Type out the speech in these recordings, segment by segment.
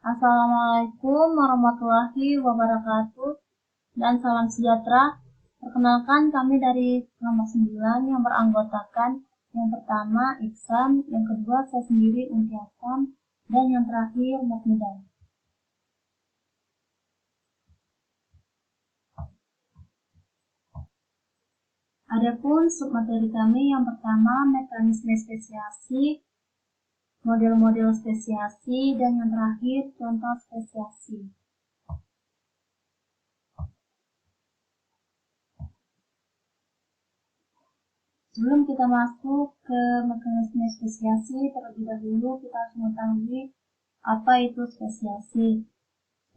Assalamualaikum warahmatullahi wabarakatuh dan salam sejahtera. Perkenalkan kami dari kelompok 9 yang beranggotakan yang pertama Iksan, yang kedua saya sendiri Unti Hasan, dan yang terakhir Masmidan. Adapun submateri kami yang pertama mekanisme spesiasi, model-model spesiasi, dan yang terakhir contoh spesiasi. Sebelum kita masuk ke mekanisme spesiasi, terlebih dahulu kita harus mengetahui apa itu spesiasi.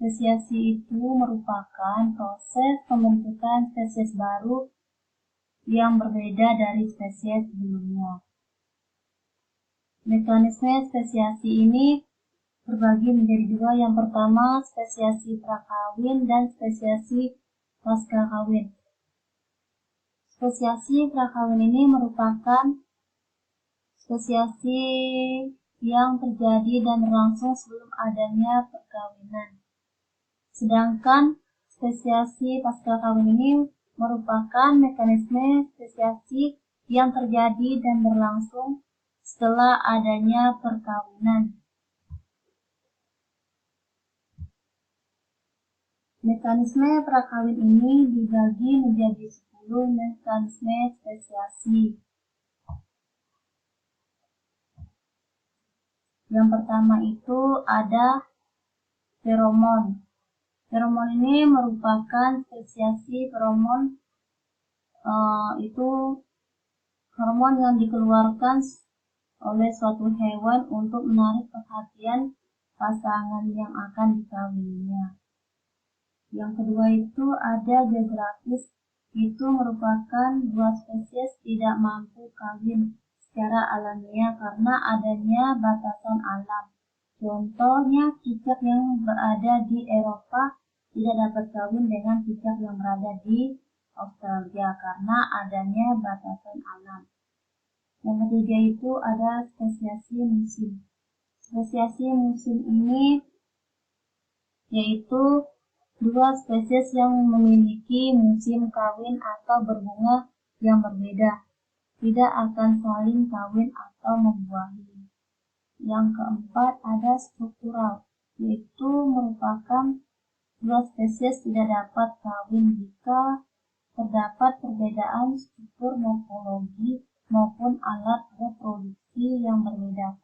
Spesiasi itu merupakan proses pembentukan spesies baru yang berbeda dari spesies sebelumnya. Mekanisme spesiasi ini terbagi menjadi dua. Yang pertama, spesiasi prakawin dan spesiasi pasca kawin. Spesiasi prakawin ini merupakan spesiasi yang terjadi dan berlangsung sebelum adanya perkawinan. Sedangkan spesiasi pasca kawin ini merupakan mekanisme spesiasi yang terjadi dan berlangsung setelah adanya perkawinan. Mekanisme prakawin ini dibagi menjadi 10 mekanisme spesiasi. Yang pertama itu ada feromon. Feromon ini merupakan spesiasi feromon, itu hormon yang dikeluarkan oleh suatu hewan untuk menarik perhatian pasangan yang akan dikawininya. Yang kedua itu ada geografis, itu merupakan dua spesies tidak mampu kawin secara alamiah karena adanya batasan alam. Contohnya cicak yang berada di Eropa tidak dapat kawin dengan cicak yang berada di Australia karena adanya batasan alam. Yang ketiga itu ada spesiasi musim. Spesiasi musim ini yaitu dua spesies yang memiliki musim kawin atau berbunga yang berbeda, tidak akan saling kawin atau membuahi. Yang keempat ada struktural, yaitu merupakan dua spesies tidak dapat kawin jika terdapat perbedaan struktur morfologi maupun alat reproduksi yang berbeda.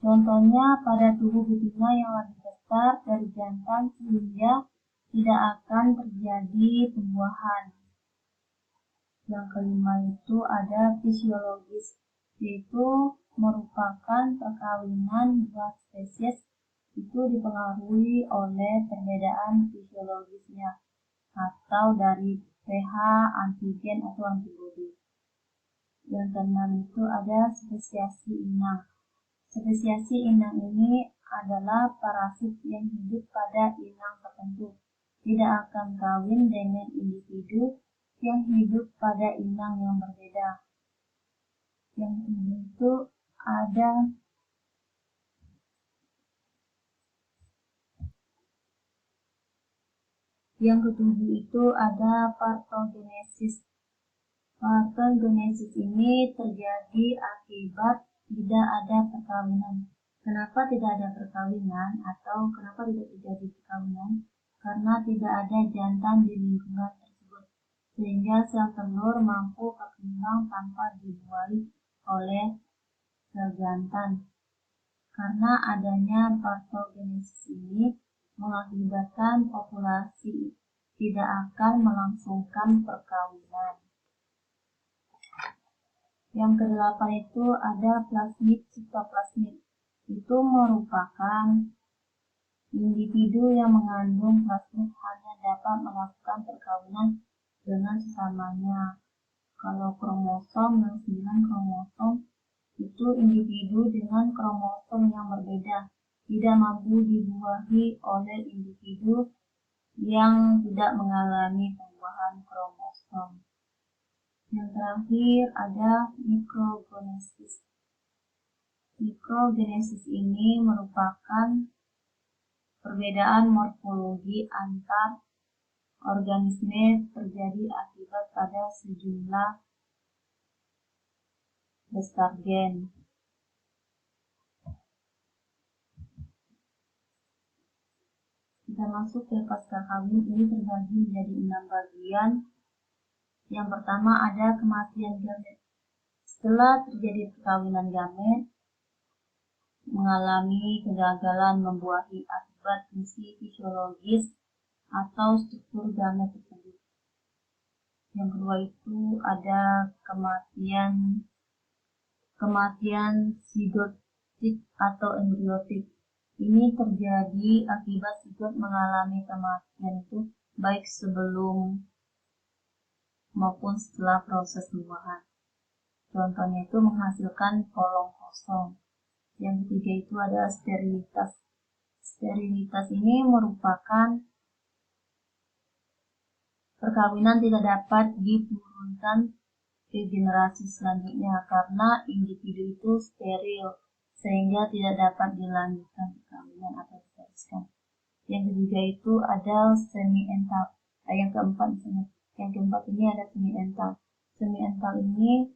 Contohnya pada tubuh betina yang lebih besar dari jantan sehingga tidak akan terjadi pembuahan. Yang kelima itu ada fisiologis, yaitu merupakan perkawinan dua spesies itu dipengaruhi oleh perbedaan fisiologisnya atau dari pH, antigen atau antibodi. Yang keenam itu ada spesiasi inang. Spesiasi inang ini adalah parasit yang hidup pada inang tertentu, tidak akan kawin dengan individu yang hidup pada inang yang berbeda. Yang kemudian itu ada yang ketujuh itu ada partogenesis. Partogenesis ini terjadi akibat tidak ada perkawinan. Kenapa tidak ada perkawinan atau kenapa tidak terjadi perkawinan? Karena tidak ada jantan di lingkungan tersebut, sehingga sel telur mampu berkembang tanpa dibuahi oleh sel jantan. Karena adanya partogenesis ini mengakibatkan populasi tidak akan melangsungkan perkawinan. Yang kedelapan itu ada plasmid sitoplasmid. Itu merupakan individu yang mengandung plasmid hanya dapat melakukan perkawinan dengan sesamanya. Kalau kromosom yang 9 kromosom itu individu dengan kromosom yang berbeda, tidak mampu dibuahi oleh individu yang tidak mengalami pembuahan kromosom. Yang terakhir ada mikrogenesis. Mikrogenesis ini merupakan perbedaan morfologi antar organisme terjadi akibat pada sejumlah besar gen. Kita masuk ke pascakawin, ini terbagi menjadi 6 bagian. Yang pertama ada kematian gamet. Setelah terjadi perkawinan gamet, mengalami kegagalan membuahi akibat fungsi fisiologis atau struktur gamet tersebut. Yang kedua itu ada kematian sigotik atau embriotik. Ini terjadi akibat zigot mengalami kematian itu baik sebelum maupun setelah proses pembuahan. Contohnya itu menghasilkan polong kosong. Yang ketiga itu ada sterilitas. Sterilitas ini merupakan perkawinan tidak dapat diturunkan ke generasi selanjutnya karena individu itu steril sehingga tidak dapat dilanjutkan perkawinan atau diteruskan. Yang ketiga itu ada semi-ental. Yang keempat ini ada semi-ental. Semi-ental ini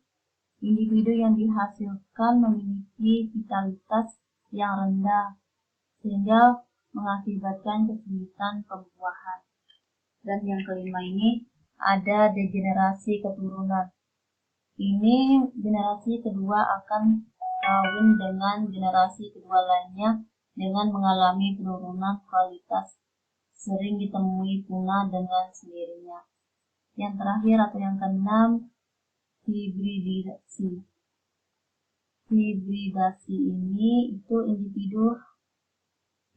individu yang dihasilkan memiliki vitalitas yang rendah sehingga mengakibatkan kesulitan pembuahan. Dan yang kelima ini ada degenerasi keturunan. Ini generasi kedua akan kawin dengan generasi kedua lainnya dengan mengalami penurunan kualitas, sering ditemui punah dengan sendirinya. Yang terakhir atau yang keenam, hibridasi. Hibridasi ini itu individu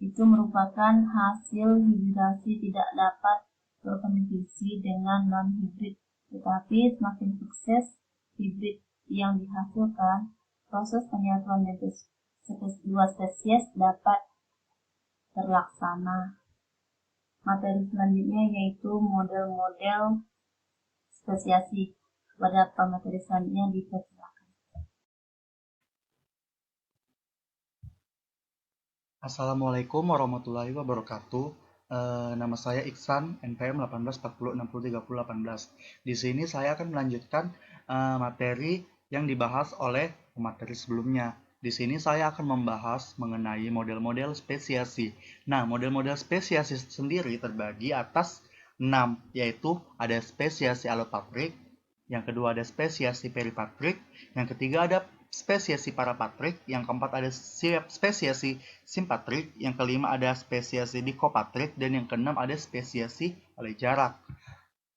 itu merupakan hasil hibridasi tidak dapat berkompetisi dengan non-hibrid, tetapi semakin sukses hibrid yang dihasilkan, proses penyatuan dari dua spesies dapat terlaksana. Materi selanjutnya yaitu model-model spesiasi. Pada pemateri selanjutnya dipersilakan. Assalamualaikum warahmatullahi wabarakatuh. Nama saya Iksan, NPM 1840603018. Di sini saya akan melanjutkan materi yang dibahas oleh materi sebelumnya. Di sini saya akan membahas mengenai model-model spesiasi. Nah, model-model spesiasi sendiri terbagi atas 6, yaitu ada spesiasi allopatrik, yang kedua ada spesiasi peripatrik, yang ketiga ada spesiasi parapatrik, yang keempat ada spesiasi simpatrik, yang kelima ada spesiasi dikopatrik, dan yang keenam ada spesiasi oleh jarak.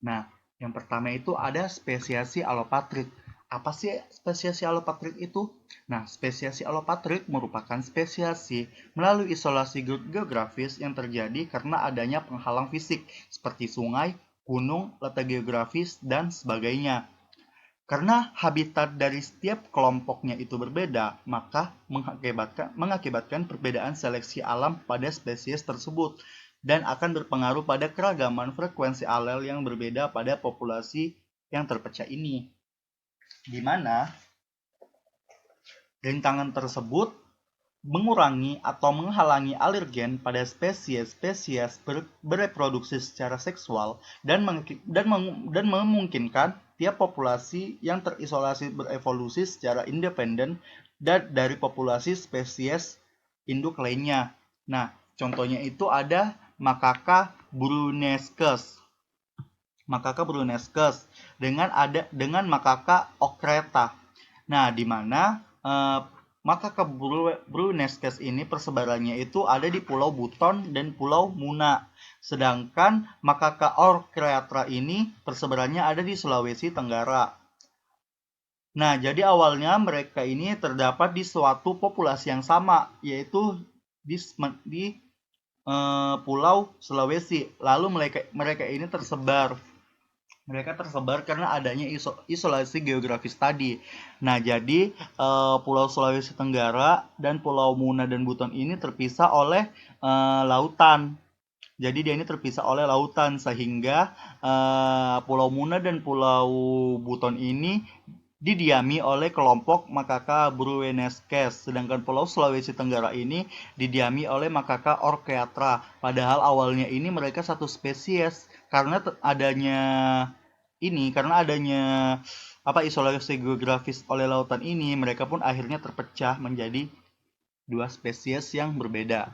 Nah, yang pertama itu ada spesiasi allopatrik. Apa sih spesiasi allopatrik itu? Nah, spesiasi allopatrik merupakan spesiasi melalui isolasi geografis yang terjadi karena adanya penghalang fisik seperti sungai, gunung, letak geografis, dan sebagainya. Karena habitat dari setiap kelompoknya itu berbeda, maka mengakibatkan perbedaan seleksi alam pada spesies tersebut dan akan berpengaruh pada keragaman frekuensi alel yang berbeda pada populasi yang terpecah ini. Di mana rintangan tersebut mengurangi atau menghalangi alergen pada spesies bereproduksi secara seksual dan memungkinkan tiap populasi yang terisolasi berevolusi secara independen dari populasi spesies induk lainnya. Nah, contohnya itu ada Macaca brunescens. Macaca brunescens dengan Macaca ocreta. Nah, di mana Macaca brunescens ini persebarannya itu ada di Pulau Buton dan Pulau Muna. Sedangkan Macaca ocreta ini persebarannya ada di Sulawesi Tenggara. Nah, jadi awalnya mereka ini terdapat di suatu populasi yang sama, yaitu di Pulau Sulawesi. Lalu mereka ini tersebar. Mereka tersebar karena adanya isolasi geografis tadi. Nah, jadi Pulau Sulawesi Tenggara dan Pulau Muna dan Buton ini terpisah oleh lautan. Jadi dia ini terpisah oleh lautan sehingga Pulau Muna dan Pulau Buton ini didiami oleh kelompok Macaca bruennesques, sedangkan Pulau Sulawesi Tenggara ini didiami oleh Macaca orcheatra. Padahal awalnya ini mereka satu spesies karena adanya isolasi geografis oleh lautan ini, mereka pun akhirnya terpecah menjadi dua spesies yang berbeda.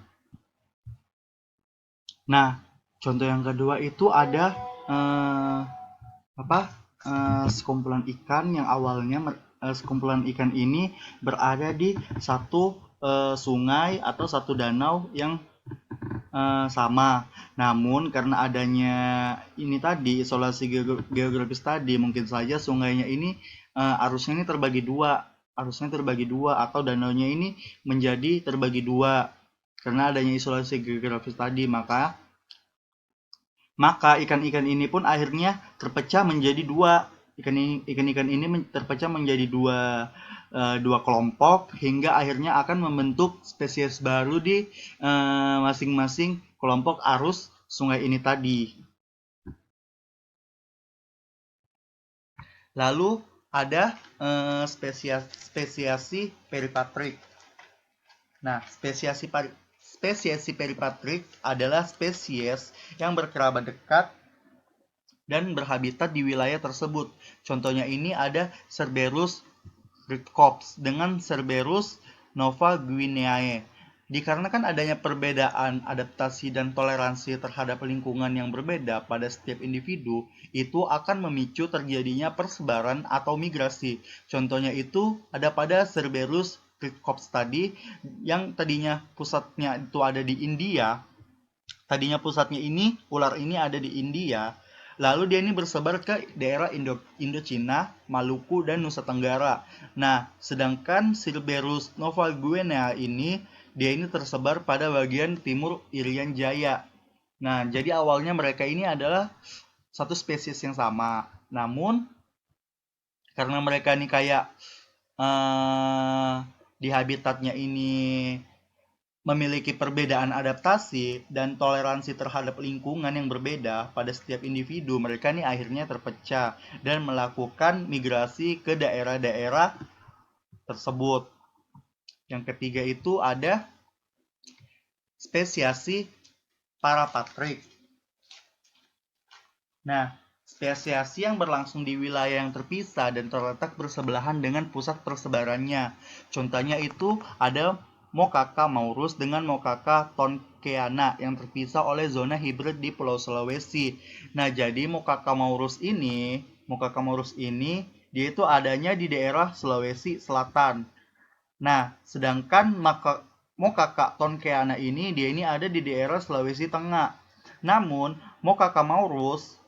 Nah, contoh yang kedua itu ada sekumpulan ikan yang awalnya sekumpulan ikan ini berada di satu sungai atau satu danau yang sama. Namun karena adanya ini tadi isolasi geografis tadi, mungkin saja sungainya ini arusnya ini terbagi dua atau danaunya ini menjadi terbagi dua karena adanya isolasi geografis tadi. Maka ikan-ikan ini pun akhirnya terpecah menjadi dua. Ikan-ikan ini terpecah menjadi dua kelompok hingga akhirnya akan membentuk spesies baru di masing-masing kelompok arus sungai ini tadi. Lalu ada spesiasi peripatrik. Nah, spesiasi peripatrik adalah spesies yang berkerabat dekat dan berhabitat di wilayah tersebut. Contohnya ini ada Cerberus rhythops dengan Cerberus nova guineae. Dikarenakan adanya perbedaan adaptasi dan toleransi terhadap lingkungan yang berbeda pada setiap individu, itu akan memicu terjadinya persebaran atau migrasi. Contohnya itu ada pada Cerberus rhythops tadi yang tadinya pusatnya itu ada di India. Tadinya pusatnya ular ini ada di India. Lalu dia ini bersebar ke daerah Indochina, Maluku, dan Nusa Tenggara. Nah, sedangkan Cerberus nova guinea ini, dia ini tersebar pada bagian timur Irian Jaya. Nah, jadi awalnya mereka ini adalah satu spesies yang sama. Namun, karena mereka ini kayak di habitatnya ini memiliki perbedaan adaptasi dan toleransi terhadap lingkungan yang berbeda pada setiap individu, mereka ini akhirnya terpecah dan melakukan migrasi ke daerah-daerah tersebut. Yang ketiga itu ada spesiasi parapatrik. Nah, spesiasi yang berlangsung di wilayah yang terpisah dan terletak bersebelahan dengan pusat persebarannya. Contohnya itu ada Mocaca maurus dengan Mocaca tonkeana yang terpisah oleh zona hibrid di Pulau Sulawesi. Nah, jadi Mocaca maurus ini dia itu adanya di daerah Sulawesi Selatan. Nah, sedangkan Mocaca tonkeana ini dia ini ada di daerah Sulawesi Tengah. Namun, Mocaca maurus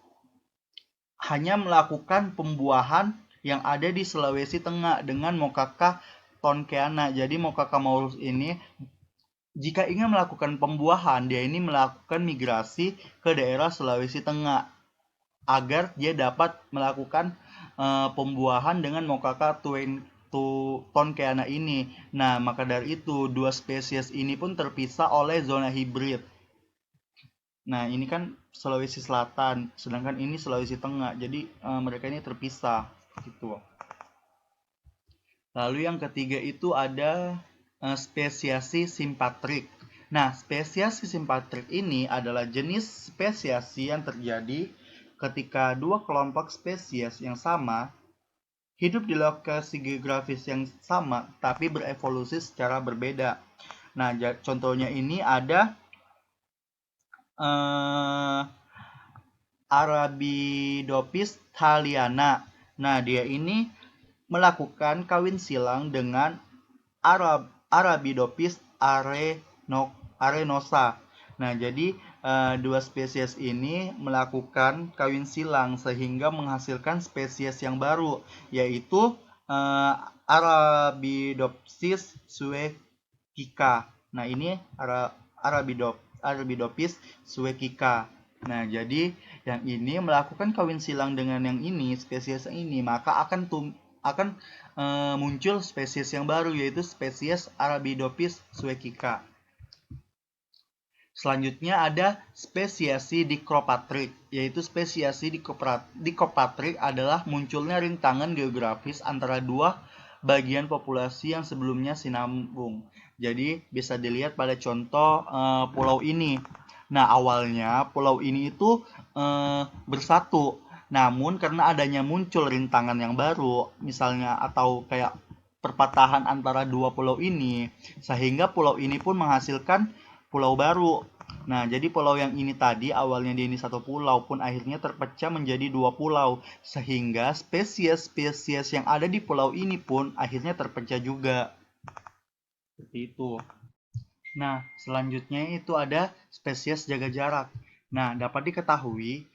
hanya melakukan pembuahan yang ada di Sulawesi Tengah dengan Mocaca tonkeana. Jadi Mocaca maurus ini jika ingin melakukan pembuahan, dia ini melakukan migrasi ke daerah Sulawesi Tengah agar dia dapat melakukan pembuahan dengan Mocaca tonkeana ini. Nah, maka dari itu dua spesies ini pun terpisah oleh zona hibrid. Nah, ini kan Sulawesi Selatan, sedangkan ini Sulawesi Tengah. Jadi mereka ini terpisah gitu. Lalu yang ketiga itu ada spesiasi simpatrik. Nah, spesiasi simpatrik ini adalah jenis spesiasi yang terjadi ketika dua kelompok spesies yang sama hidup di lokasi geografis yang sama tapi berevolusi secara berbeda. Nah, contohnya ini ada Arabidopsis thaliana. Nah, dia ini melakukan kawin silang dengan Arabidopsis arenosa. Nah, jadi dua spesies ini melakukan kawin silang sehingga menghasilkan spesies yang baru, yaitu Arabidopsis suecica. Nah, ini Arabidopsis suecica. Nah, jadi yang ini melakukan kawin silang dengan yang ini, spesies yang ini, maka akan muncul spesies yang baru, yaitu spesies Arabidopsis suecica. Selanjutnya ada spesiasi Dichropatrik, yaitu spesiasi Dichropatrik adalah munculnya rintangan geografis antara dua bagian populasi yang sebelumnya sinambung. Jadi bisa dilihat pada contoh pulau ini. Nah, awalnya pulau ini itu bersatu. Namun karena adanya muncul rintangan yang baru, misalnya atau kayak perpatahan antara dua pulau ini, sehingga pulau ini pun menghasilkan pulau baru. Nah, jadi pulau yang ini tadi awalnya dia ini satu pulau pun akhirnya terpecah menjadi dua pulau, sehingga spesies-spesies yang ada di pulau ini pun akhirnya terpecah juga. Seperti itu. Nah, selanjutnya itu ada spesies jaga jarak. Nah, dapat diketahui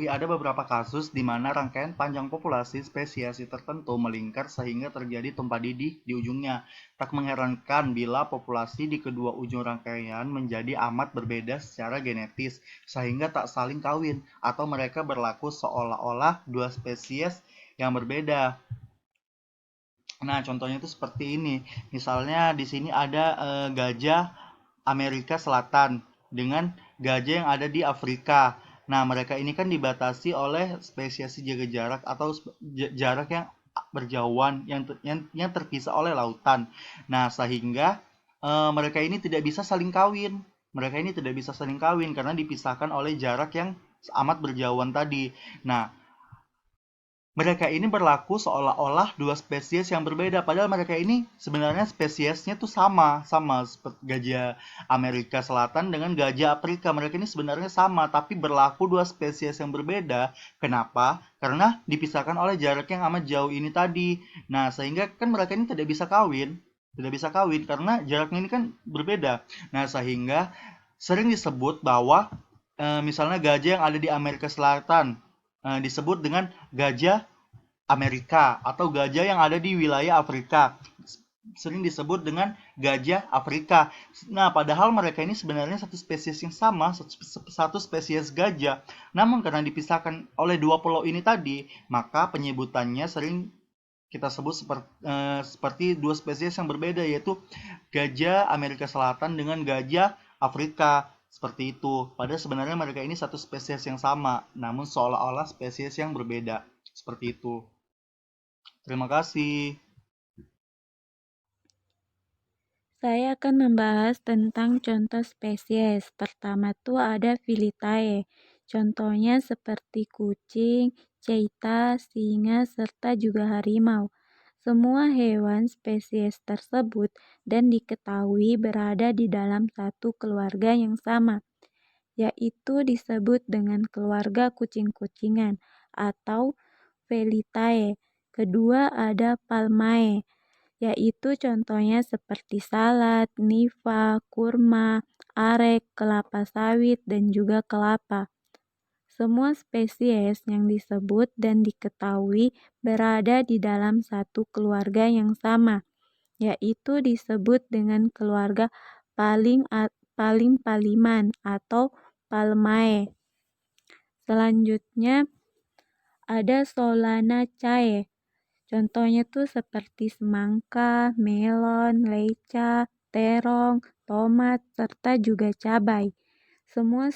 ada beberapa kasus di mana rangkaian panjang populasi spesies tertentu melingkar sehingga terjadi tumpah didih di ujungnya. Tak mengherankan bila populasi di kedua ujung rangkaian menjadi amat berbeda secara genetis, sehingga tak saling kawin atau mereka berlaku seolah-olah dua spesies yang berbeda. Nah, contohnya itu seperti ini. Misalnya di sini ada gajah Amerika Selatan dengan gajah yang ada di Afrika. Nah, mereka ini kan dibatasi oleh spesies jaga jarak atau jarak yang berjauhan yang terpisah oleh lautan. Nah, sehingga mereka ini tidak bisa saling kawin. Mereka ini tidak bisa saling kawin karena dipisahkan oleh jarak yang amat berjauhan tadi. Nah, mereka ini berlaku seolah-olah dua spesies yang berbeda, padahal mereka ini sebenarnya spesiesnya tuh sama seperti gajah Amerika Selatan dengan gajah Afrika. Mereka ini sebenarnya sama, tapi berlaku dua spesies yang berbeda. Kenapa? Karena dipisahkan oleh jarak yang amat jauh ini tadi. Nah, sehingga kan mereka ini tidak bisa kawin karena jaraknya ini kan berbeda. Nah, sehingga sering disebut bahwa misalnya gajah yang ada di Amerika Selatan disebut dengan gajah Amerika atau gajah yang ada di wilayah Afrika sering disebut dengan gajah Afrika. Nah, padahal mereka ini sebenarnya satu spesies yang sama, satu spesies gajah. Namun karena dipisahkan oleh dua pulau ini tadi, maka penyebutannya sering kita sebut seperti dua spesies yang berbeda, yaitu gajah Amerika Selatan dengan gajah Afrika. Seperti itu. Padahal sebenarnya mereka ini satu spesies yang sama, namun seolah-olah spesies yang berbeda. Seperti itu. Terima kasih. Saya akan membahas tentang contoh spesies. Pertama tuh ada Filitae. Contohnya seperti kucing, cheetah, singa, serta juga harimau. Semua hewan spesies tersebut dan diketahui berada di dalam satu keluarga yang sama, yaitu disebut dengan keluarga kucing-kucingan atau Felidae. Kedua ada Palmae, yaitu contohnya seperti salad, niva, kurma, arek, kelapa sawit, dan juga kelapa. Semua spesies yang disebut dan diketahui berada di dalam satu keluarga yang sama, yaitu disebut dengan keluarga paliman atau Palmae. Selanjutnya ada Solanaceae. Contohnya tuh seperti semangka, melon, leca, terong, tomat, serta juga cabai. Semua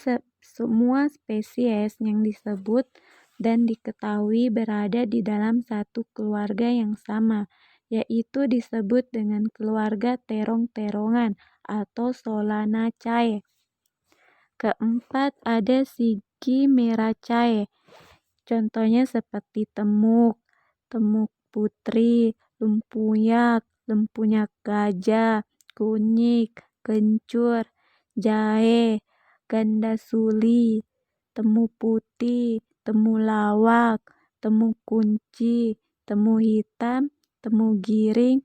spesies yang disebut dan diketahui berada di dalam satu keluarga yang sama, yaitu disebut dengan keluarga terong-terongan atau Solanaceae. Keempat ada Sigimeraceae. Contohnya seperti temuk, temuk putri, lempuyak gajah, kunyit, kencur, jahe, ganda suli, temu putih, temu lawak, temu kunci, temu hitam, temu giring,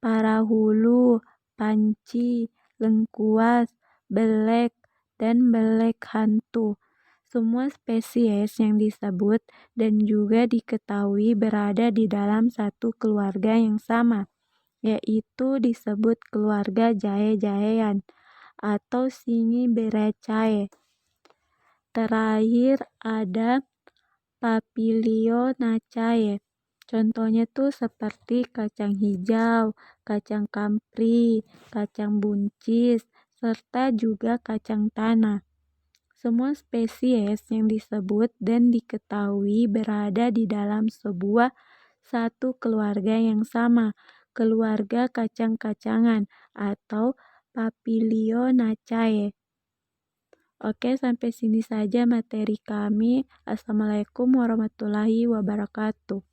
parahulu, panci, lengkuas, belek, dan belek hantu. Semua spesies yang disebut dan juga diketahui berada di dalam satu keluarga yang sama, yaitu disebut keluarga jahe-jahean atau Sigimeraceae. Terakhir ada Papilionaceae. Contohnya tuh seperti kacang hijau, kacang kampri, kacang buncis, serta juga kacang tanah. Semua spesies yang disebut dan diketahui berada di dalam satu keluarga yang sama, keluarga kacang-kacangan atau Papilionaceae. Oke, sampai sini saja materi kami. Assalamualaikum warahmatullahi wabarakatuh.